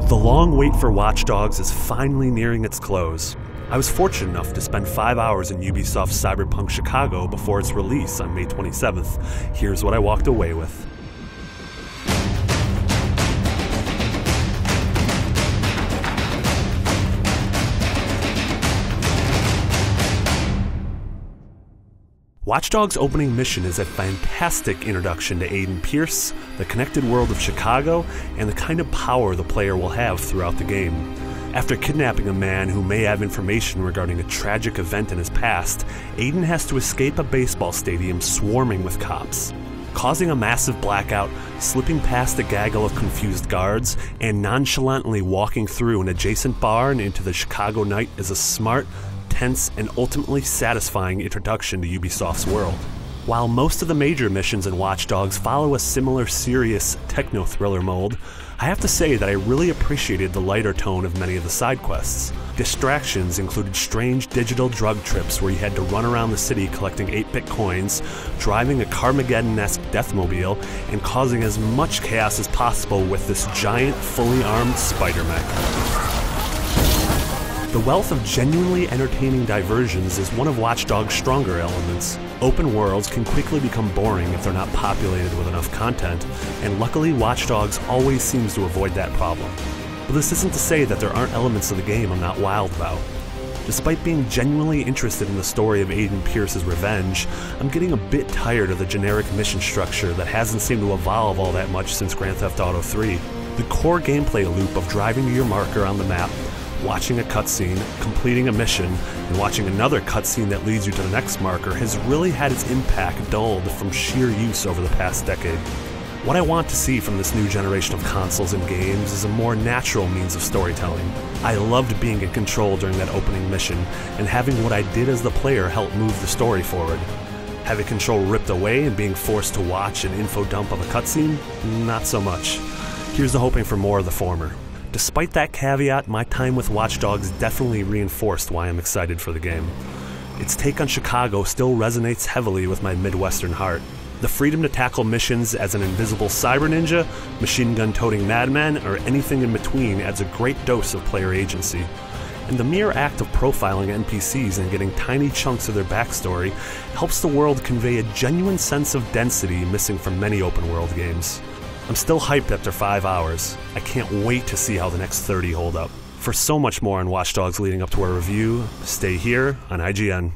The long wait for Watch Dogs is finally nearing its close. I was fortunate enough to spend 5 hours in Ubisoft's Cyberpunk Chicago before its release on May 27th. Here's what I walked away with. Watch Dogs' opening mission is a fantastic introduction to Aiden Pierce, the connected world of Chicago, and the kind of power the player will have throughout the game. After kidnapping a man who may have information regarding a tragic event in his past, Aiden has to escape a baseball stadium swarming with cops. Causing a massive blackout, slipping past a gaggle of confused guards, and nonchalantly walking through an adjacent bar and into the Chicago night is a smart, tense, and ultimately satisfying introduction to Ubisoft's world. While most of the major missions in Watch Dogs follow a similar serious techno-thriller mold, I have to say that I really appreciated the lighter tone of many of the side quests. Distractions included strange digital drug trips where you had to run around the city collecting 8-bit coins, driving a Carmageddon-esque deathmobile, and causing as much chaos as possible with this giant, fully armed spider mech. The wealth of genuinely entertaining diversions is one of Watch Dogs' stronger elements. Open worlds can quickly become boring if they're not populated with enough content, and luckily Watch Dogs always seems to avoid that problem. But this isn't to say that there aren't elements of the game I'm not wild about. Despite being genuinely interested in the story of Aiden Pierce's revenge, I'm getting a bit tired of the generic mission structure that hasn't seemed to evolve all that much since Grand Theft Auto 3. The core gameplay loop of driving to your marker on the map, watching a cutscene, completing a mission, and watching another cutscene that leads you to the next marker has really had its impact dulled from sheer use over the past decade. What I want to see from this new generation of consoles and games is a more natural means of storytelling. I loved being in control during that opening mission, and having what I did as the player help move the story forward. Having control ripped away and being forced to watch an info dump of a cutscene? Not so much. Here's to hoping for more of the former. Despite that caveat, my time with Watch Dogs definitely reinforced why I'm excited for the game. Its take on Chicago still resonates heavily with my Midwestern heart. The freedom to tackle missions as an invisible cyber ninja, machine gun-toting madman, or anything in between adds a great dose of player agency. And the mere act of profiling NPCs and getting tiny chunks of their backstory helps the world convey a genuine sense of density missing from many open-world games. I'm still hyped after 5 hours. I can't wait to see how the next 30 hold up. For so much more on Watch Dogs leading up to our review, stay here on IGN.